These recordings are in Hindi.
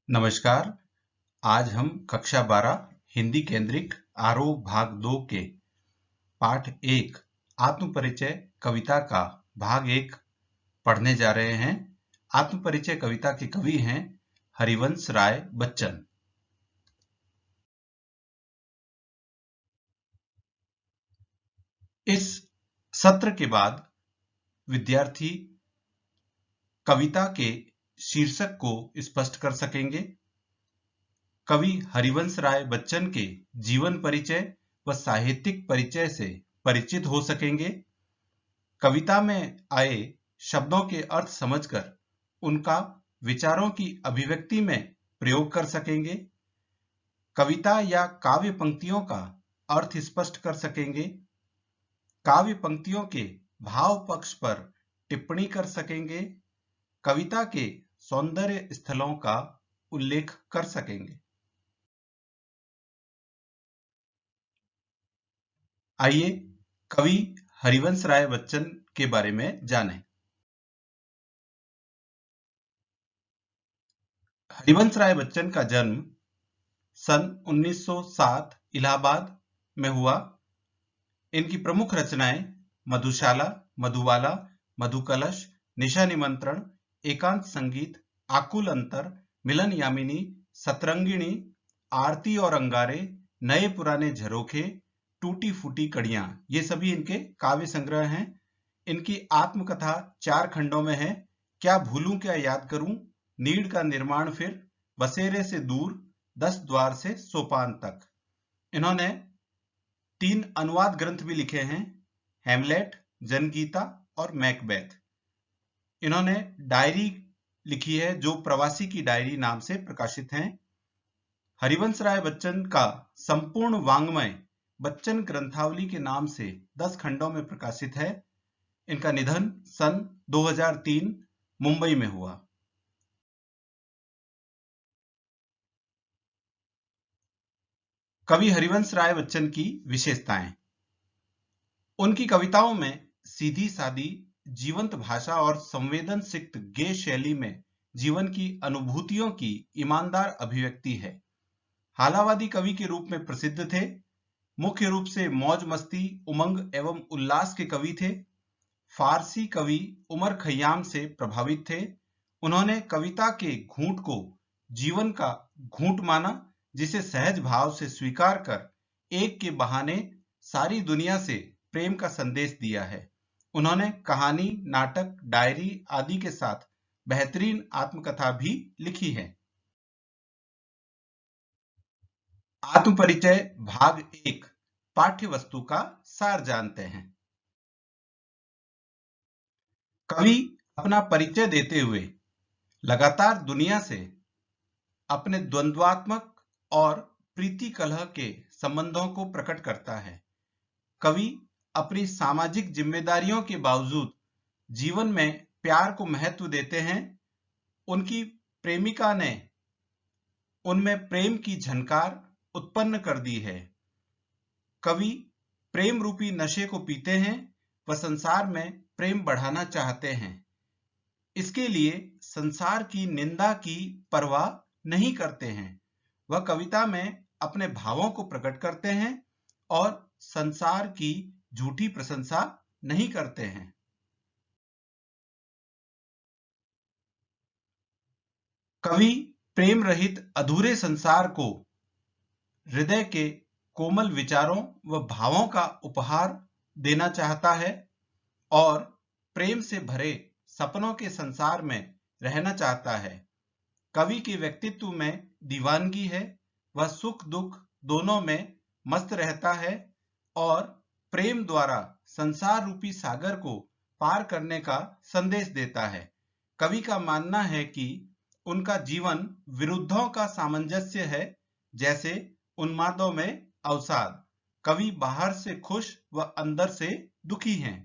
नमस्कार। आज हम कक्षा 12 हिंदी केंद्रित आरोह भाग 2 के पाठ 1 आत्मपरिचय कविता का भाग 1 पढ़ने जा रहे हैं। आत्मपरिचय कविता के कवि हैं हरिवंश राय बच्चन। इस सत्र के बाद विद्यार्थी कविता के शीर्षक को स्पष्ट कर सकेंगे। कवि हरिवंश राय बच्चन के जीवन परिचय व साहित्यिक परिचय से परिचित हो सकेंगे। कविता में आए शब्दों के अर्थ समझकर उनका विचारों की अभिव्यक्ति में प्रयोग कर सकेंगे। कविता या काव्य पंक्तियों का अर्थ स्पष्ट कर सकेंगे। काव्य पंक्तियों के भाव पक्ष पर टिप्पणी कर सकेंगे। कविता के सौंदर्य स्थलों का उल्लेख कर सकेंगे। आइए कवि हरिवंश राय बच्चन के बारे में जानें। हरिवंश राय बच्चन का जन्म सन 1907 इलाहाबाद में हुआ। इनकी प्रमुख रचनाएं मधुशाला, मधुबाला, मधुकलश, निशा निमंत्रण, एकांत संगीत, आकुल अंतर, मिलन यामिनी, सतरंगिणी, आरती और अंगारे, नए पुराने झरोखे, टूटी फूटी कड़ियां, ये सभी इनके काव्य संग्रह हैं। इनकी आत्मकथा 4 खंडों में है। क्या भूलूं क्या याद करूं, नीड़ का निर्माण फिर, बसेरे से दूर, 10 द्वार से सोपान तक। इन्होंने 3 अनुवाद ग्रंथ भी लिखे हैं, हेमलेट, जनगीता और मैकबेथ। इन्होंने डायरी लिखी है जो प्रवासी की डायरी नाम से प्रकाशित हैं। हरिवंश राय बच्चन का संपूर्ण वाङ्मय बच्चन ग्रंथावली के नाम से 10 खंडों में प्रकाशित है। इनका निधन सन 2003 मुंबई में हुआ। कवि हरिवंश राय बच्चन की विशेषताएं। उनकी कविताओं में सीधी सादी जीवंत भाषा और संवेदनसिक्त गेय शैली में जीवन की अनुभूतियों की ईमानदार अभिव्यक्ति है। हालावादी कवि के रूप में प्रसिद्ध थे। मुख्य रूप से मौज मस्ती, उमंग एवं उल्लास के कवि थे। फारसी कवि उमर खय्याम से प्रभावित थे। उन्होंने कविता के घूंट को जीवन का घूंट माना, जिसे सहज भाव से स्वीकार कर एक के बहाने सारी दुनिया से प्रेम का संदेश दिया है। उन्होंने कहानी, नाटक, डायरी आदि के साथ बेहतरीन आत्मकथा भी लिखी है। आत्मपरिचय भाग 1 पाठ्य वस्तु का सार जानते हैं। कवि अपना परिचय देते हुए लगातार दुनिया से अपने द्वंद्वात्मक और प्रीति कलह के संबंधों को प्रकट करता है। कवि अपनी सामाजिक जिम्मेदारियों के बावजूद जीवन में प्यार को महत्व देते हैं। उनकी प्रेमिका ने उनमें प्रेम की झनकार उत्पन्न कर दी है। कवि प्रेम रूपी नशे को पीते हैं व संसार में प्रेम बढ़ाना चाहते हैं। इसके लिए संसार की निंदा की परवाह नहीं करते हैं। वह कविता में अपने भावों को प्रकट करते हैं और संसार की झूठी प्रशंसा नहीं करते हैं। कवि प्रेम रहित अधूरे संसार को हृदय के कोमल विचारों व भावों का उपहार देना चाहता है और प्रेम से भरे सपनों के संसार में रहना चाहता है। कवि के व्यक्तित्व में दीवानगी है। वह सुख दुख दोनों में मस्त रहता है और प्रेम द्वारा संसार रूपी सागर को पार करने का संदेश देता है। कवि का मानना है कि उनका जीवन विरुद्धों का सामंजस्य है, जैसे उन्मादों में अवसाद। कवि बाहर से खुश व अंदर से दुखी हैं।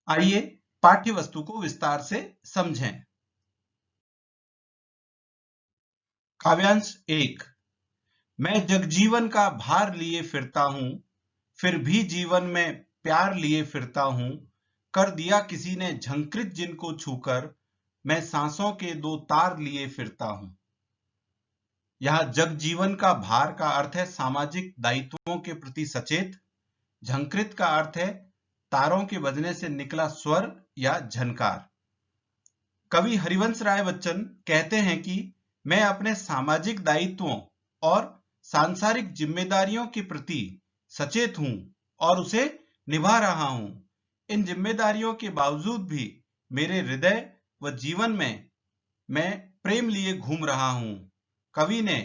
आइए पाठ्य वस्तु को विस्तार से समझें। काव्यांश 1। मैं जगजीवन का भार लिए फिरता हूं, फिर भी जीवन में प्यार लिए फिरता हूं। कर दिया किसी ने झंकृत जिनको छूकर, मैं सांसों के दो तार लिए फिरता हूं। यह जग जीवन का भार का अर्थ है सामाजिक दायित्वों के प्रति सचेत। झंकृत का अर्थ है तारों के बजने से निकला स्वर या झनकार। कवि हरिवंश राय बच्चन कहते हैं कि मैं अपने सामाजिक दायित्वों और सांसारिक जिम्मेदारियों के प्रति सचेत हूं और उसे निभा रहा हूं। इन जिम्मेदारियों के बावजूद भी मेरे हृदय व जीवन में मैं प्रेम लिए घूम रहा हूं। कवि ने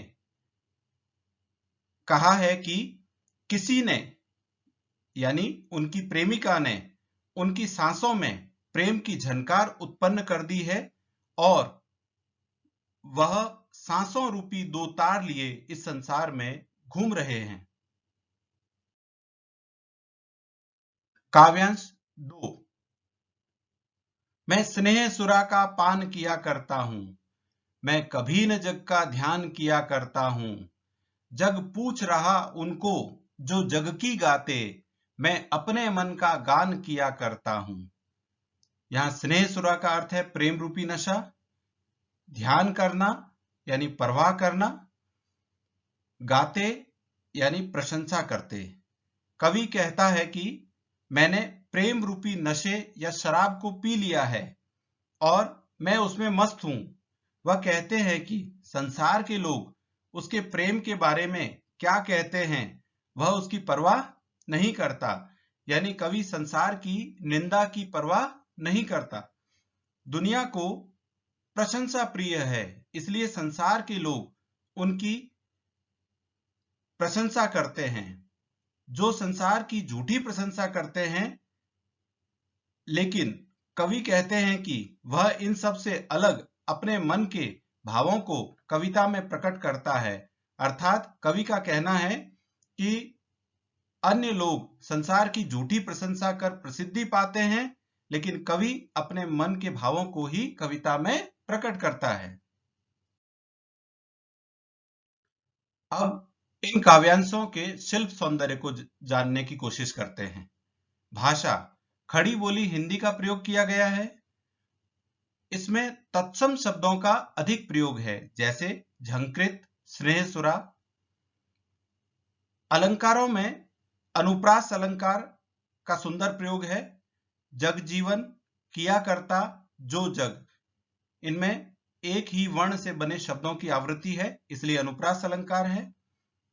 कहा है कि किसी ने यानी उनकी प्रेमिका ने उनकी सांसों में प्रेम की झनकार उत्पन्न कर दी है और वह सांसों रूपी दो तार लिए इस संसार में घूम रहे हैं। काव्यांश 2। मैं स्नेह सुरा का पान किया करता हूं, मैं कभी न जग का ध्यान किया करता हूं। जग पूछ रहा उनको जो जग की गाते, मैं अपने मन का गान किया करता हूं। यहां स्नेह सुरा का अर्थ है प्रेम रूपी नशा। ध्यान करना यानी परवाह करना। गाते यानी प्रशंसा करते। कवि कहता है कि मैंने प्रेम रूपी नशे या शराब को पी लिया है और मैं उसमें मस्त हूं। वह कहते हैं कि संसार के लोग उसके प्रेम के बारे में क्या कहते हैं वह उसकी परवाह नहीं करता। यानी कवि संसार की निंदा की परवाह नहीं करता। दुनिया को प्रशंसा प्रिय है, इसलिए संसार के लोग उनकी प्रशंसा करते हैं। जो संसार की झूठी प्रशंसा करते हैं, लेकिन कवि कहते हैं कि वह इन सब से अलग अपने मन के भावों को कविता में प्रकट करता है। अर्थात कवि का कहना है कि अन्य लोग संसार की झूठी प्रशंसा कर प्रसिद्धि पाते हैं, लेकिन कवि अपने मन के भावों को ही कविता में प्रकट करता है। अब इन काव्यांशों के शिल्प सौंदर्य को जानने की कोशिश करते हैं। भाषा, खड़ी बोली हिंदी का प्रयोग किया गया है। इसमें तत्सम शब्दों का अधिक प्रयोग है, जैसे झंकृत, स्नेहसुरा। अलंकारों में अनुप्रास अलंकार का सुंदर प्रयोग है। जग जीवन, किया करता, जो जग, इनमें एक ही वर्ण से बने शब्दों की आवृत्ति है, इसलिए अनुप्रास अलंकार है।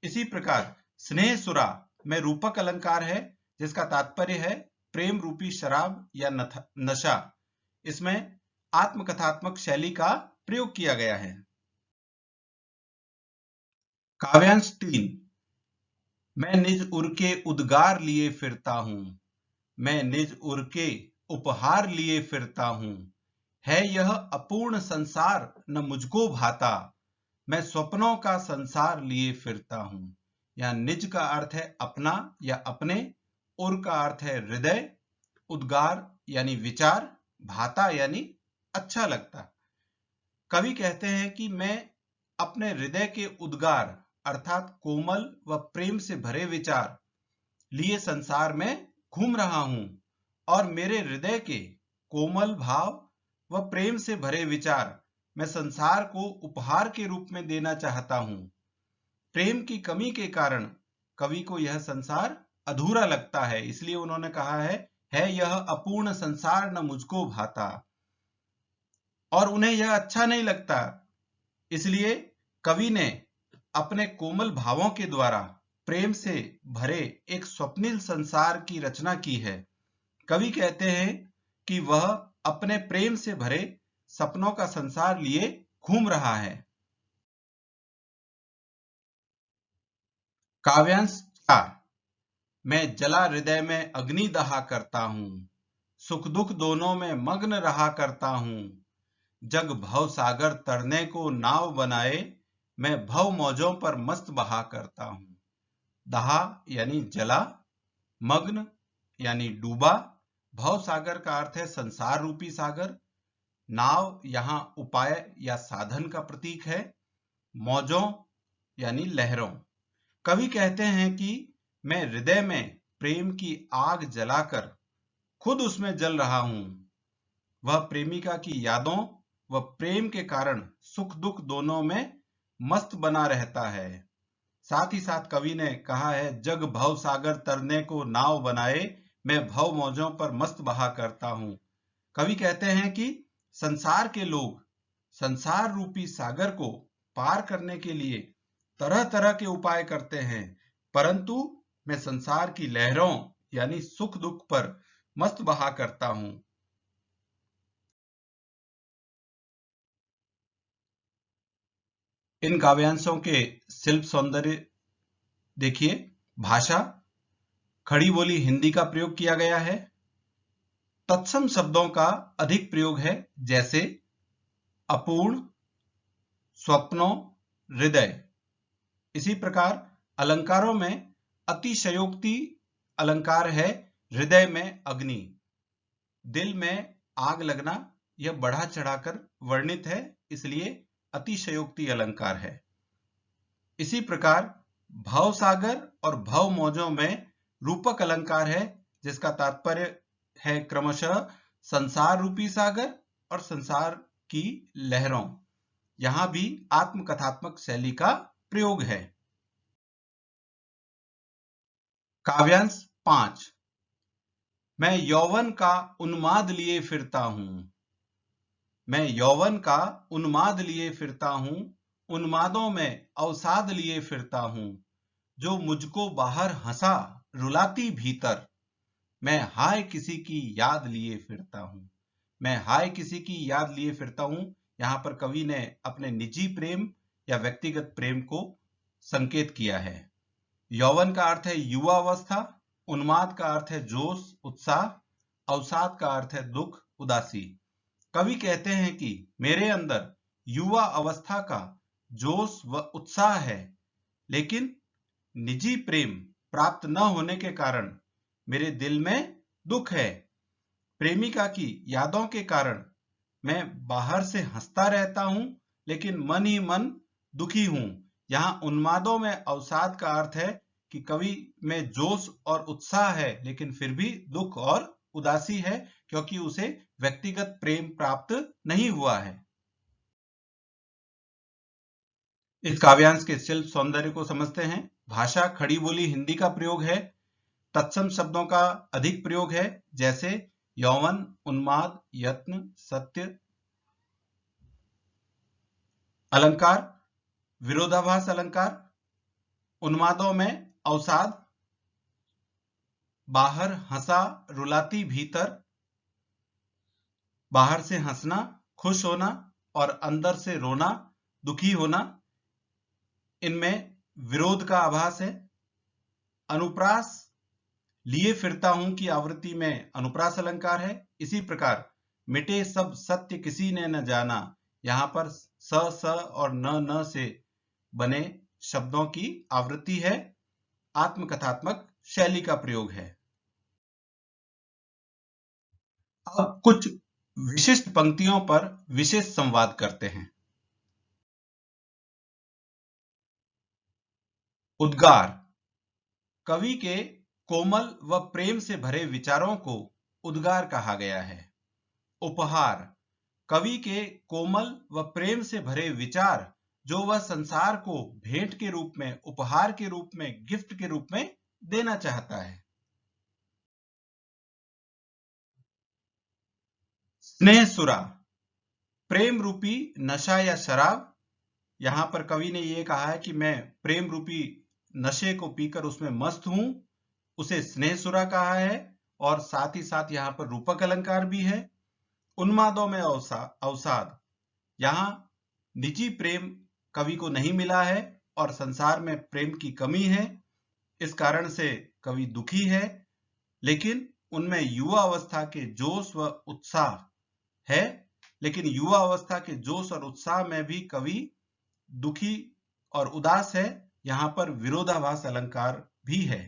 इसी प्रकार स्नेह सुरा में रूपक अलंकार है, जिसका तात्पर्य है प्रेम रूपी शराब या नशा। इसमें आत्मकथात्मक शैली का प्रयोग किया गया है। काव्यांश 3। मैं निज उर के उद्गार लिए फिरता हूं, मैं निज उर के उपहार लिए फिरता हूं। है यह अपूर्ण संसार न मुझको भाता, मैं स्वप्नों का संसार लिए फिरता हूं। या निज का अर्थ है अपना या अपने, उर का अर्थ है हृदय, उद्गार यानी विचार, भाता यानी अच्छा लगता। कवि कहते हैं कि मैं अपने हृदय के उद्गार अर्थात कोमल व प्रेम से भरे विचार लिए संसार में घूम रहा हूं और मेरे हृदय के कोमल भाव व प्रेम से भरे विचार मैं संसार को उपहार के रूप में देना चाहता हूं। प्रेम की कमी के कारण कवि को यह संसार अधूरा लगता है, इसलिए उन्होंने कहा है यह अपूर्ण संसार न मुझको भाता। और उन्हें यह अच्छा नहीं लगता, इसलिए कवि ने अपने कोमल भावों के द्वारा प्रेम से भरे एक स्वप्निल संसार की रचना की है। कवि कहते हैं कि वह अपने प्रेम से भरे सपनों का संसार लिए घूम रहा है। काव्यांश 4। मैं जला हृदय में अग्नि दहा करता हूं, सुख दुख दोनों में मग्न रहा करता हूं। जग भव सागर तरने को नाव बनाए, मैं भव मौजों पर मस्त बहा करता हूं। दहा यानी जला, मग्न यानी डूबा। भव सागर का अर्थ है संसार रूपी सागर। नाव यहां उपाय या साधन का प्रतीक है। मौजों यानी लहरों। कवि कहते हैं कि मैं हृदय में प्रेम की आग जलाकर खुद उसमें जल रहा हूं। वह प्रेमिका की यादों व प्रेम के कारण सुख दुख दोनों में मस्त बना रहता है। साथ ही साथ कवि ने कहा है, जग भव सागर तरने को नाव बनाए, मैं भव मौजों पर मस्त बहा करता हूं। कवि कहते हैं कि संसार के लोग संसार रूपी सागर को पार करने के लिए तरह तरह के उपाय करते हैं, परंतु मैं संसार की लहरों यानी सुख दुख पर मस्त बहा करता हूं। इन काव्यांशों के शिल्प सौंदर्य देखिए। भाषा खड़ी बोली हिंदी का प्रयोग किया गया है। तत्सम शब्दों का अधिक प्रयोग है, जैसे अपूर्ण, स्वप्नों, हृदय। इसी प्रकार अलंकारों में अतिशयोक्ति अलंकार है, हृदय में अग्नि, दिल में आग लगना। यह बढ़ा चढ़ाकर वर्णित है, इसलिए अतिशयोक्ति अलंकार है। इसी प्रकार भवसागर और भव मौजों में रूपक अलंकार है, जिसका तात्पर्य है क्रमशः संसार रूपी सागर और संसार की लहरों। यहां भी आत्मकथात्मक शैली का प्रयोग है। काव्यांश 5। मैं यौवन का उन्माद लिए फिरता हूं। मैं यौवन का उन्माद लिए फिरता हूं, उन्मादों में अवसाद लिए फिरता हूं। जो मुझको बाहर हंसा रुलाती भीतर, मैं हाय किसी की याद लिए फिरता हूं। मैं हाय किसी की याद लिए फिरता हूं। यहां पर कवि ने अपने निजी प्रेम या व्यक्तिगत प्रेम को संकेत किया है। यौवन का अर्थ है युवा अवस्था, उन्माद का अर्थ है जोश उत्साह, अवसाद का अर्थ है दुख उदासी। कवि कहते हैं कि मेरे अंदर युवा अवस्था का जोश व उत्साह है, लेकिन निजी प्रेम प्राप्त न होने के कारण मेरे दिल में दुख है। प्रेमिका की यादों के कारण मैं बाहर से हंसता रहता हूं, लेकिन मन ही मन दुखी हूं। यहां उन्मादों में अवसाद का अर्थ है कि कवि में जोश और उत्साह है, लेकिन फिर भी दुख और उदासी है, क्योंकि उसे व्यक्तिगत प्रेम प्राप्त नहीं हुआ है। इस काव्यांश के शिल्प सौंदर्य को समझते हैं। भाषा खड़ी बोली हिंदी का प्रयोग है। तत्सम शब्दों का अधिक प्रयोग है, जैसे यौवन, उन्माद, यत्न, सत्य। अलंकार विरोधाभास अलंकार, उन्मादों में अवसाद, बाहर हंसा रुलाती भीतर, बाहर से हंसना खुश होना और अंदर से रोना दुखी होना। इनमें विरोध का आभास है। अनुप्रास लिए फिरता हूं की आवृत्ति में अनुप्रास अलंकार है। इसी प्रकार मिटे सब सत्य किसी ने न जाना, यहां पर स और न से बने शब्दों की आवृत्ति है। आत्मकथात्मक शैली का प्रयोग है। अब कुछ विशिष्ट पंक्तियों पर विशेष संवाद करते हैं। उद्गार कवि के कोमल व प्रेम से भरे विचारों को उद्गार कहा गया है। उपहार कवि के कोमल व प्रेम से भरे विचार जो वह संसार को भेंट के रूप में, उपहार के रूप में, गिफ्ट के रूप में देना चाहता है। स्नेह सुरा प्रेम रूपी नशा या शराब। यहां पर कवि ने यह कहा है कि मैं प्रेम रूपी नशे को पीकर उसमें मस्त हूं, उसे स्नेह सुरा कहा है। और साथ ही साथ यहां पर रूपक अलंकार भी है। उन्मादों में अवसाद, यहां निजी प्रेम कवि को नहीं मिला है और संसार में प्रेम की कमी है, इस कारण से कवि दुखी है। लेकिन उनमें युवा अवस्था के जोश व उत्साह है, लेकिन युवा अवस्था के जोश और उत्साह में भी कवि दुखी और उदास है। यहां पर विरोधाभास अलंकार भी है।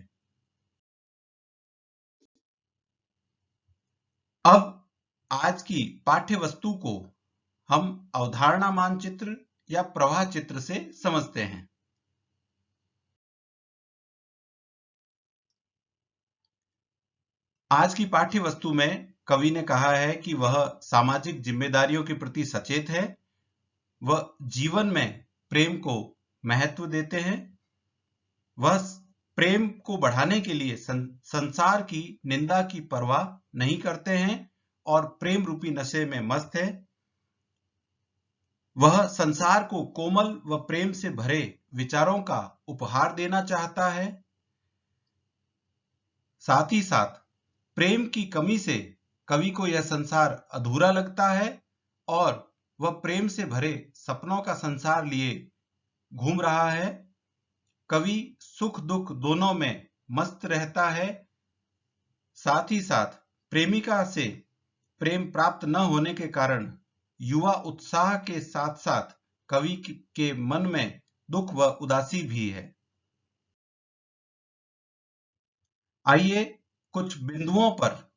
अब आज की पाठ्य वस्तु को हम अवधारणा मानचित्र या प्रवाह चित्र से समझते हैं। आज की पाठ्य वस्तु में कवि ने कहा है कि वह सामाजिक जिम्मेदारियों के प्रति सचेत है, वह जीवन में प्रेम को महत्व देते हैं, वह प्रेम को बढ़ाने के लिए संसार की निंदा की परवाह नहीं करते हैं और प्रेम रूपी नशे में मस्त है। वह संसार को कोमल व प्रेम से भरे विचारों का उपहार देना चाहता है। साथ ही साथ प्रेम की कमी से कवि को यह संसार अधूरा लगता है और वह प्रेम से भरे सपनों का संसार लिए घूम रहा है। कवि सुख दुख दोनों में मस्त रहता है। साथ ही साथ प्रेमिका से प्रेम प्राप्त न होने के कारण युवा उत्साह के साथ साथ कवि के मन में दुख व उदासी भी है। आइए कुछ बिंदुओं पर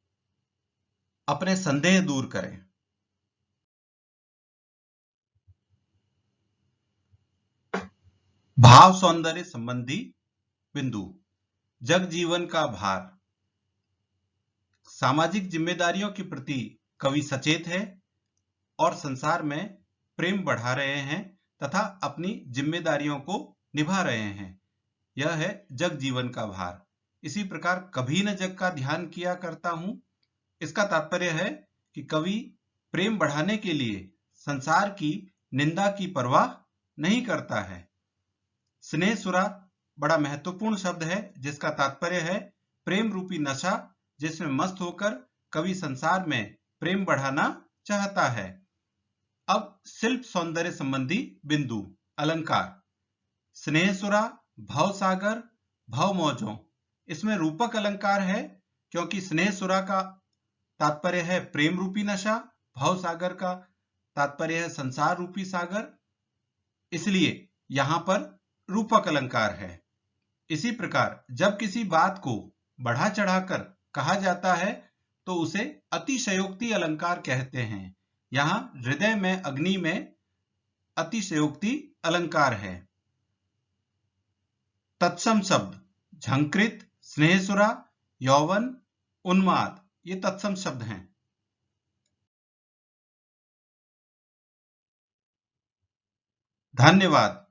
अपने संदेह दूर करें। भाव सौंदर्य संबंधी बिंदु। जग जीवन का भार। सामाजिक जिम्मेदारियों के प्रति कवि सचेत है और संसार में प्रेम बढ़ा रहे हैं तथा अपनी जिम्मेदारियों को निभा रहे हैं। यह है जग जीवन का भार। इसी प्रकार कभी न जग का ध्यान किया करता हूं। इसका तात्पर्य है कि कवि प्रेम बढ़ाने के लिए संसार की निंदा की परवाह नहीं करता है। स्नेह सुरा बड़ा महत्वपूर्ण शब्द है जिसका तात्पर्य है प्रेम रूपी नशा, जिसमें मस्त होकर कवि संसार में प्रेम बढ़ाना चाहता है। अब शिल्प सौंदर्य संबंधी बिंदु। अलंकार। स्नेह सुरा, भवसागर, भवमौजों। इसमें रूपक अलंकार है क्योंकि स्नेह सुरा का तात्पर्य है प्रेम रूपी नशा, भवसागर का तात्पर्य है संसार रूपी सागर, इसलिए यहां पर रूपक अलंकार है। इसी प्रकार जब किसी बात को बढ़ा चढ़ाकर कहा जाता है तो उसे अतिशयोक्ति अलंकार कहते हैं। यहां हृदय में अग्नि में अतिशयोक्ति अलंकार है। तत्सम शब्द। झंकृत, स्नेहसुरा, यौवन, उन्माद, ये तत्सम शब्द हैं। धन्यवाद।